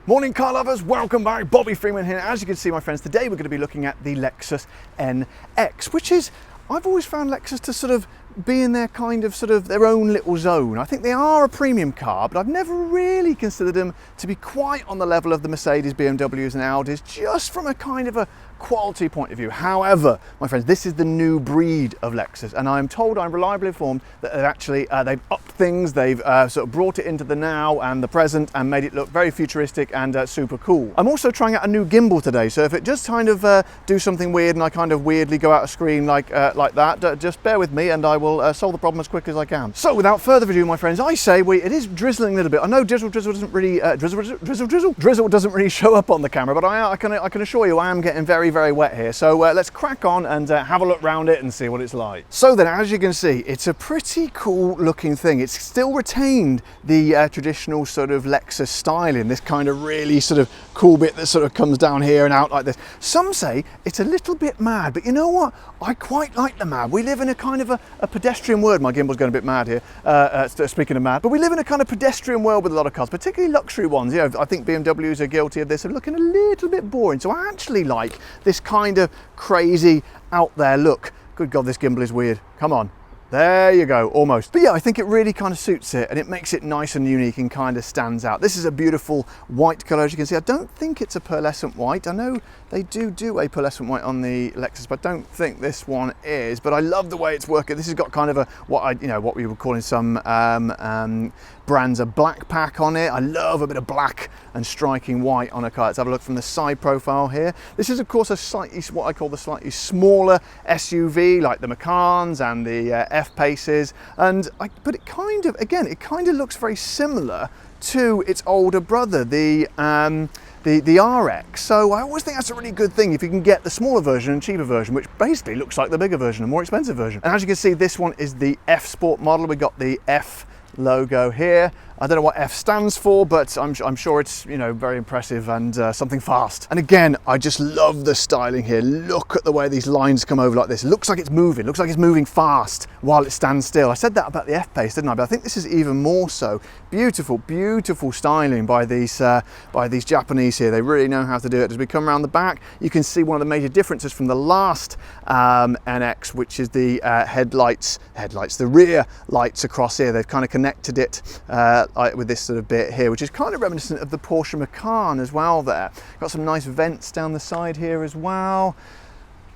Morning car lovers, welcome back. Bobby Freeman here. As you can see, my friends, today we're going to be looking at the Lexus NX, which is, I've always found Lexus to sort of be in their kind of their own little zone. I think they are a premium car, but I've never really considered them to be quite on the level of the Mercedes, BMWs and Audis, just from a kind of a quality point of view. However, my friends, this is the new breed of Lexus, and I'm told, I'm reliably informed, that they've actually they've upped things. They've sort of brought it into the now and the present and made it look very futuristic and super cool. I'm also trying out a new gimbal today, so if it just kind of do something weird and I kind of weirdly go out of screen like that, just bear with me and I will solve the problem as quick as I can. So without further ado, my friends, I say it is drizzling a little bit. I know drizzle doesn't really drizzle doesn't really show up on the camera, but I can assure you I am getting very wet here. So let's crack on and have a look round it and see what it's like. So then, as you can see, it's a pretty cool looking thing. It's still retained the traditional sort of Lexus styling, this kind of really sort of cool bit that sort of comes down here and out like this. Some say it's a little bit mad, but you know what? I quite like the mad. We live in a kind of a pedestrian world. My gimbal's going a bit mad here, speaking of mad, but we live in a kind of pedestrian world with a lot of cars, particularly luxury ones. You know, I think BMWs are guilty of this, of looking a little bit boring. So I actually like this kind of crazy out there look. Good God, this gimbal is weird. Come on. There you go, almost. But yeah, I think it really kind of suits it and it makes it nice and unique and kind of stands out. This is a beautiful white colour, as you can see. I don't think it's a pearlescent white. I know they do a pearlescent white on the Lexus, but I don't think this one is. But I love the way it's working. This has got kind of a, what we would call in some brands, a black pack on it. I love a bit of black and striking white on a car. Let's have a look from the side profile here. This is of course a slightly, what I call the slightly smaller SUV, like the Macans and the F-Paces, but it kind of, again, it kind of looks very similar to its older brother, the RX. So I always think that's a really good thing if you can get the smaller version and cheaper version, which basically looks like the bigger version and more expensive version. And as you can see, this one is the F Sport model. We got the F logo here. I don't know what F stands for, but I'm sure it's, you know, very impressive and something fast. And again, I just love the styling here. Look at the way these lines come over like this. It looks like it's moving. It looks like it's moving fast while it stands still. I said that about the F-Pace, didn't I? But I think this is even more so. Beautiful, beautiful styling by these Japanese here. They really know how to do it. As we come around the back, you can see one of the major differences from the last NX, which is the headlights, the rear lights across here. They've kind of connected it with this sort of bit here, which is kind of reminiscent of the Porsche Macan as well there. Got some nice vents down the side here as well.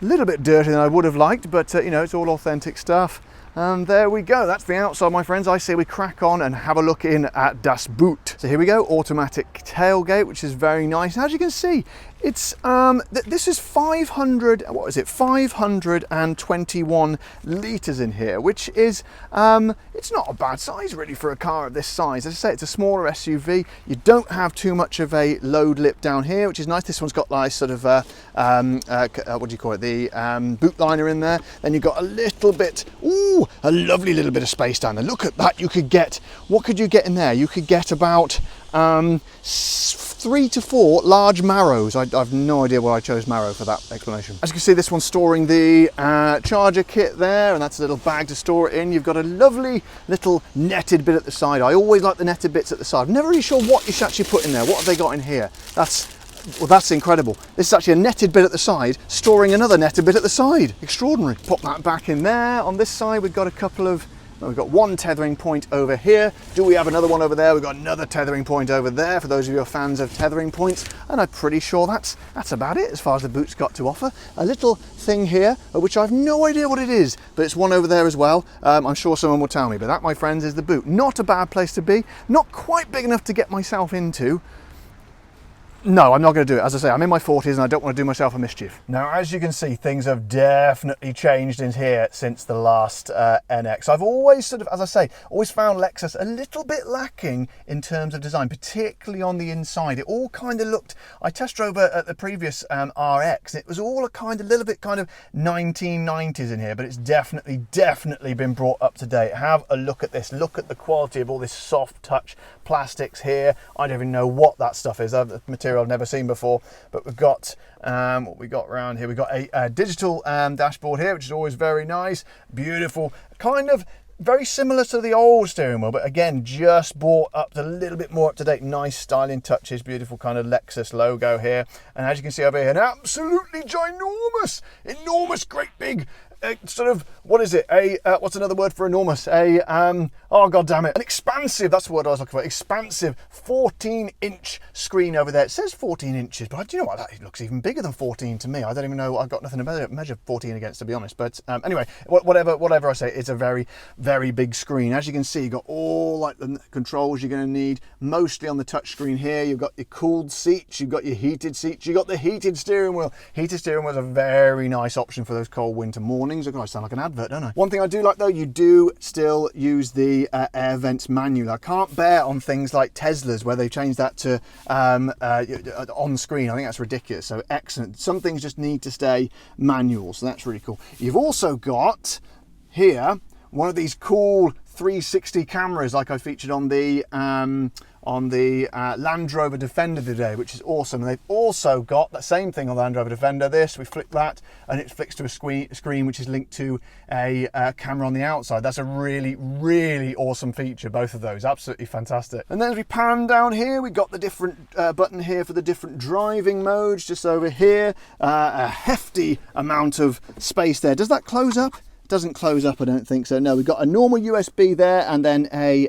A little bit dirtier than I would have liked, but you know, it's all authentic stuff. And there we go, that's the outside, my friends. I say we crack on and have a look in at Das Boot. So here we go, automatic tailgate, which is very nice. As you can see, it's this is 521 litres in here, which is it's not a bad size really for a car of this size. As I say, it's a smaller SUV. You don't have too much of a load lip down here, which is nice. This one's got nice sort of what do you call it, the boot liner in there. Then you've got a little bit, ooh, a lovely little bit of space down there. Look at that. You could get, what could you get in there? You could get about 3 to 4 large Marrows. I've no idea why I chose Marrow for that explanation. As you can see, this one's storing the charger kit there, and that's a little bag to store it in. You've got a lovely little netted bit at the side. I always like the netted bits at the side. I'm never really sure what you should actually put in there. What have they got in here? Well, that's incredible. This is actually a netted bit at the side, storing another netted bit at the side. Extraordinary. Pop that back in there. On this side, we've got a couple of, we've got one tethering point over here. Do we have another one over there? We've got another tethering point over there for those of you who are fans of tethering points. And I'm pretty sure that's about it as far as the boot's got to offer. A little thing here, which I've no idea what it is, but it's one over there as well. I'm sure someone will tell me, but that, my friends, is the boot. Not a bad place to be. Not quite big enough to get myself into. No, I'm not going to do it. As I say, I'm in my 40s and I don't want to do myself a mischief. Now, as you can see, things have definitely changed in here since the last NX. I've always sort of, as I say, always found Lexus a little bit lacking in terms of design, particularly on the inside. It all kind of looked, I test drove at the previous RX. It was all a little bit kind of 1990s in here, but it's definitely been brought up to date. Have a look at this. Look at the quality of all this soft touch plastics here. I don't even know what that stuff is. The material I've never seen before, but we've got what we got around here. We've got a digital dashboard here, which is always very nice, beautiful, kind of very similar to the old steering wheel, but again, just brought up a little bit more up to date. Nice styling touches, beautiful kind of Lexus logo here. And as you can see over here, an absolutely ginormous, enormous, great big, sort of, what is it? What's another word for enormous? Oh god damn it. An expansive, that's the word I was looking for. Expansive 14-inch screen over there. It says 14 inches, but do you know what? That looks even bigger than 14 to me. I don't even know. I've got nothing to measure 14 against, to be honest. But anyway, whatever I say, it's a very, very big screen. As you can see, you've got all like the controls you're going to need, mostly on the touch screen here. You've got your cooled seats, you've got your heated seats, you've got the heated steering wheel. Heated steering wheel is a very nice option for those cold winter mornings. I sound like an advert, don't I? One thing I do like though, you do still use the air vents manual. I can't bear on things like Teslas where they changed that to on screen. I think that's ridiculous. So excellent. Some things just need to stay manual, so that's really cool. You've also got here one of these cool 360 cameras like I featured on the Land Rover Defender today, which is awesome. And they've also got that same thing on the Land Rover Defender. We flick that and it flicks to a screen which is linked to a camera on the outside. That's a really, really awesome feature, both of those. Absolutely fantastic. And then as we pan down here, we've got the different button here for the different driving modes just over here. A hefty amount of space there. Does that close up? Doesn't close up, I don't think so. No, we've got a normal USB there and then a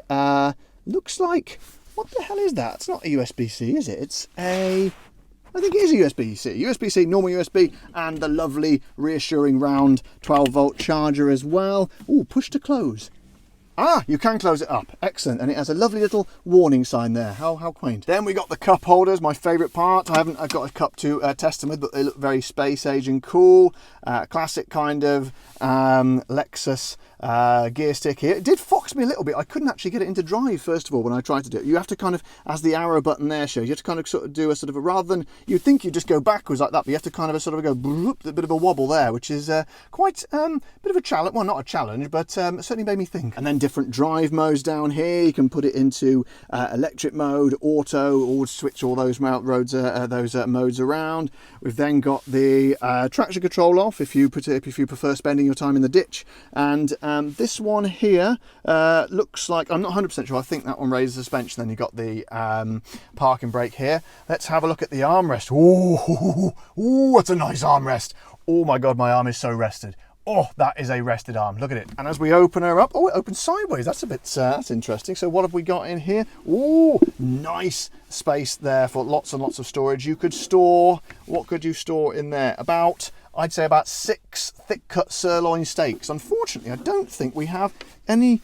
looks like, what the hell is that? It's not a USB-C, is it? It's I think it is a USB-C. USB-C, normal USB, and the lovely reassuring round 12-volt charger as well. Ooh, push to close. Ah, you can close it up. Excellent. And it has a lovely little warning sign there. How quaint. Then we got the cup holders, my favourite part. I've got a cup to test them with, but they look very space age and cool. Classic kind of Lexus gear stick here. It did fox me a little bit. I couldn't actually get it into drive, first of all, when I tried to do it. You have to kind of, as the arrow button there shows, you have to kind of sort of do a sort of rather than, you'd think you just go backwards like that, but you have to kind of sort of go bloop, a bit of a wobble there, which is quite a bit of a challenge. Well, not a challenge, but certainly made me think. And then different drive modes down here. You can put it into electric mode, auto, or switch all those modes around. We've then got the traction control off if you prefer spending your time in the ditch. And this one here looks like, I'm not 100% sure, I think that one raises the suspension. Then you've got the parking brake here. Let's have a look at the armrest. Ooh, that's a nice armrest. Oh my God, my arm is so rested. Oh, that is a rested arm. Look at it. And as we open her up, oh, it opens sideways. That's a bit, that's interesting. So what have we got in here? Ooh, nice space there for lots and lots of storage. You could store, what could you store in there? I'd say about 6 thick cut sirloin steaks. Unfortunately, I don't think we have any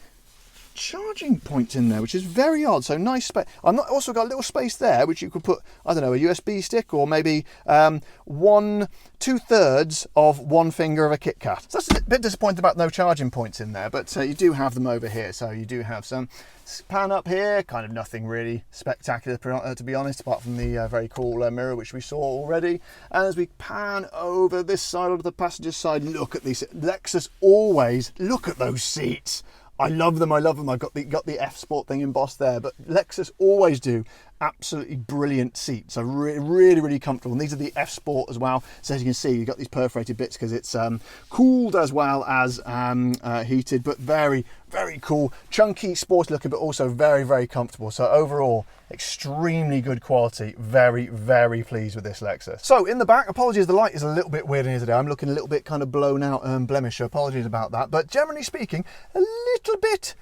charging points in there, which is very odd. So nice space. I've also got a little space there which you could put, I don't know, a USB stick, or maybe 2/3 of one finger of a Kit Kat. So that's a bit disappointed about no charging points in there, but you do have them over here. So you do have some. Pan up here, kind of nothing really spectacular to be honest, apart from the very cool mirror which we saw already. And as we pan over this side of the passenger side, look at these. Lexus always, look at those seats. I love them, I love them. I've got the F Sport thing embossed there, but Lexus always do absolutely brilliant seats. So really, really comfortable. And these are the F Sport as well. So as you can see, you've got these perforated bits because it's cooled as well as heated, but very, very cool. Chunky, sporty looking, but also very, very comfortable. So overall, extremely good quality. Very, very pleased with this Lexus. So in the back, apologies, the light is a little bit weird in here today. I'm looking a little bit kind of blown out and blemished, so apologies about that. But generally speaking, a little bit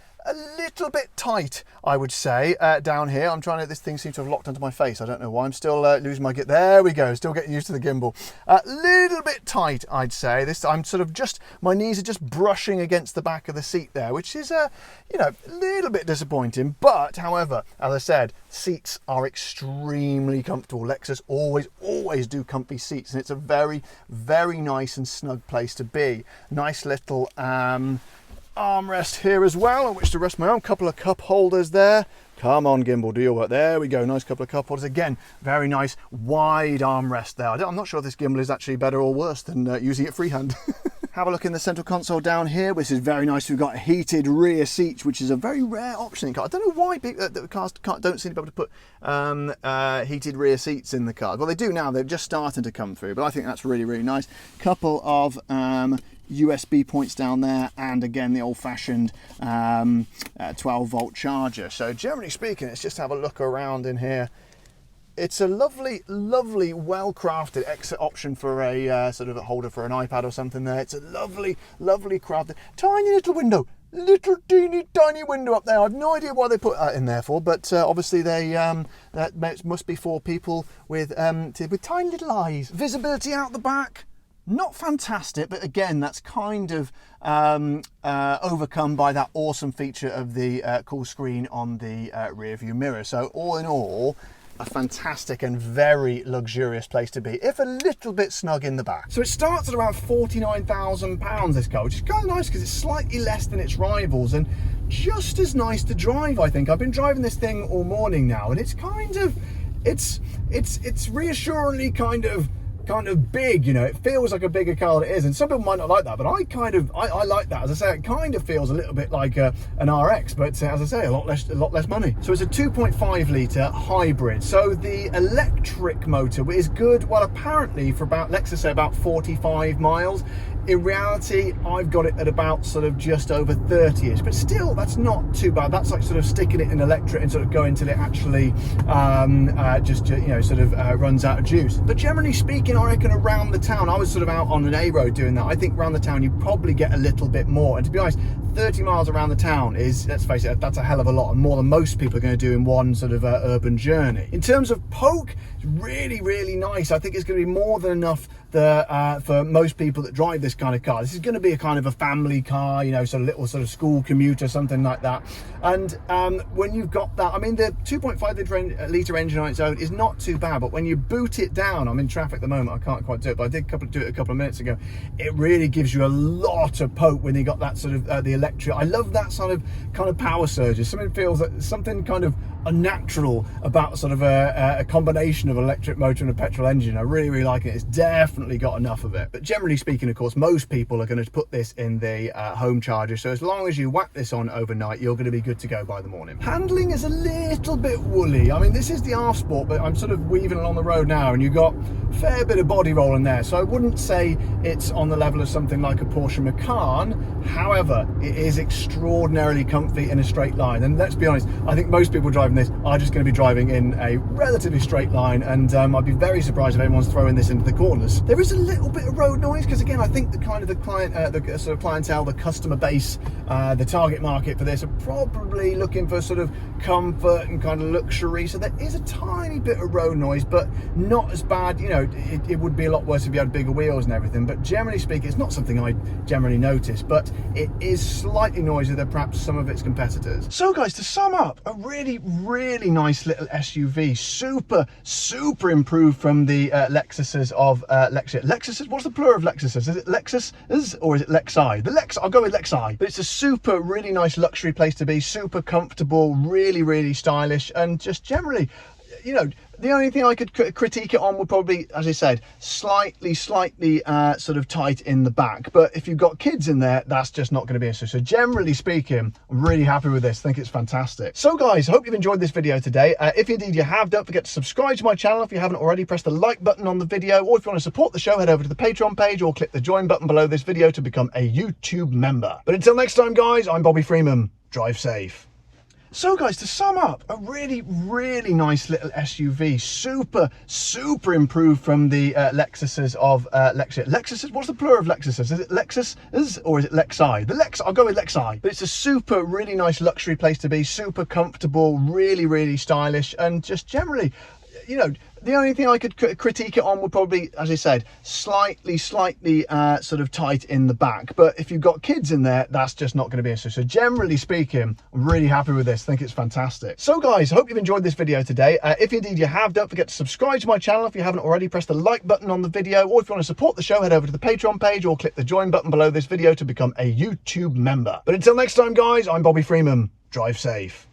tight, I would say, down here. I'm trying to, this thing seems to have locked onto my face. I don't know why. I'm still losing my grip. There we go. Still getting used to the gimbal. A little bit tight, I'd say. I'm sort of just, my knees are just brushing against the back of the seat there, which is, you know, a little bit disappointing. But, however, as I said, seats are extremely comfortable. Lexus always do comfy seats, and it's a very, very nice and snug place to be. Nice little, armrest here as well on which to rest my arm. Couple of cup holders there. Come on, gimbal, do your work. There we go. Nice couple of cup holders. Again, very nice wide armrest there. I'm not sure if this gimbal is actually better or worse than using it freehand. Have a look in the central console down here, which is very nice. We've got heated rear seats, which is a very rare option in cars. I don't know why the cars don't seem to be able to put heated rear seats in the car. Well, they do now. They're just starting to come through, but I think that's really, really nice. Couple of USB points down there, and again the old-fashioned 12-volt charger. So generally speaking, let's just have a look around in here. It's a lovely, lovely, well-crafted exit option for a sort of a holder for an iPad or something there. It's a lovely, lovely crafted, tiny little window. Little teeny tiny window up there. I've no idea why they put that in there for, but obviously they that must be for people with tiny little eyes. Visibility out the back, not fantastic, but again that's kind of overcome by that awesome feature of the cool screen on the rear view mirror. So all in all, a fantastic and very luxurious place to be, if a little bit snug in the back. So it starts at around £49,000, this car, which is kind of nice because it's slightly less than its rivals and just as nice to drive, I think. I've been driving this thing all morning now, and it's kind of, it's reassuringly kind of big, you know. It feels like a bigger car than it is, and some people might not like that, but I like that. As I say, it kind of feels a little bit like an RX, but as I say, a lot less money. So it's a 2.5 litre hybrid. So the electric motor is good, well, apparently for about, let's just say about 45 miles. In reality, I've got it at about sort of just over 30-ish, but still, that's not too bad. That's like sort of sticking it in electric and sort of going till it actually runs out of juice. But generally speaking, I reckon around the town, I was sort of out on an A road doing that. I think around the town, you probably get a little bit more. And to be honest, 30 miles around the town is, let's face it, that's a hell of a lot, and more than most people are going to do in one sort of urban journey. In terms of poke, it's really, really nice. I think it's going to be more than enough for most people that drive this kind of car. This is going to be a kind of a family car, you know, sort of little sort of school commuter, something like that. And when you've got that, I mean, the 2.5 litre engine on its own is not too bad, but when you boot it down, I'm in traffic at the moment, I can't quite do it, but I did do it a couple of minutes ago. It really gives you a lot of poke when you got that sort of the electric. I love that sort of kind of power surges. Something feels that something kind of unnatural about sort of a combination of an electric motor and a petrol engine. I really, really like it. It's definitely got enough of it. But generally speaking, of course, most people are going to put this in the home charger. So as long as you whack this on overnight, you're going to be good to go by the morning. Handling is a little bit woolly. I mean, this is the R Sport, but I'm sort of weaving along the road now, and you've got a fair bit of body roll in there. So I wouldn't say it's on the level of something like a Porsche Macan. However, it is extraordinarily comfy in a straight line. And let's be honest, I think most people driving this are just going to be driving in a relatively straight line, and I'd be very surprised if anyone's throwing this into the corners. There is a little bit of road noise because, again, I think the kind of the sort of clientele, the customer base, the target market for this are probably looking for sort of comfort and kind of luxury. So there is a tiny bit of road noise, but not as bad. You know, it would be a lot worse if you had bigger wheels and everything. But generally speaking, it's not something I generally notice, but it is slightly noisier than perhaps some of its competitors. So guys, to sum up, a really, really nice little SUV, super improved from the Lexuses of Lexuses. What's the plural of Lexuses? Is it Lexuses or is it Lexi? The Lex, I'll go with Lexi. But it's a really nice luxury place to be, super comfortable, really, really stylish, and just generally, you know, the only thing I could critique it on would probably, as I said, slightly sort of tight in the back. But if you've got kids in there, that's just not going to be an issue. So generally speaking, I'm really happy with this. I think it's fantastic. So guys, I hope you've enjoyed this video today. If indeed you have, don't forget to subscribe to my channel if you haven't already. Press the like button on the video, or if you want to support the show, head over to the Patreon page or click the join button below this video to become a YouTube member. But until next time, guys, I'm Bobby Freeman. Drive safe. So guys, to sum up, a really, really nice little SUV, super improved from the Lexuses of Lexuses. What's the plural of Lexuses? Is it Lexuses or is it Lexi? The Lex, I'll go with Lexi. But it's a really nice luxury place to be, super comfortable, really, really stylish, and just generally, you know, the only thing I could critique it on would probably, as I said, slightly sort of tight in the back. But if you've got kids in there, that's just not going to be an issue. So generally speaking, I'm really happy with this. I think it's fantastic. So guys, I hope you've enjoyed this video today. If indeed you have, don't forget to subscribe to my channel if you haven't already. Press the like button on the video, or if you want to support the show, head over to the Patreon page or click the join button below this video to become a YouTube member. But until next time, guys, I'm Bobby Freeman. Drive safe.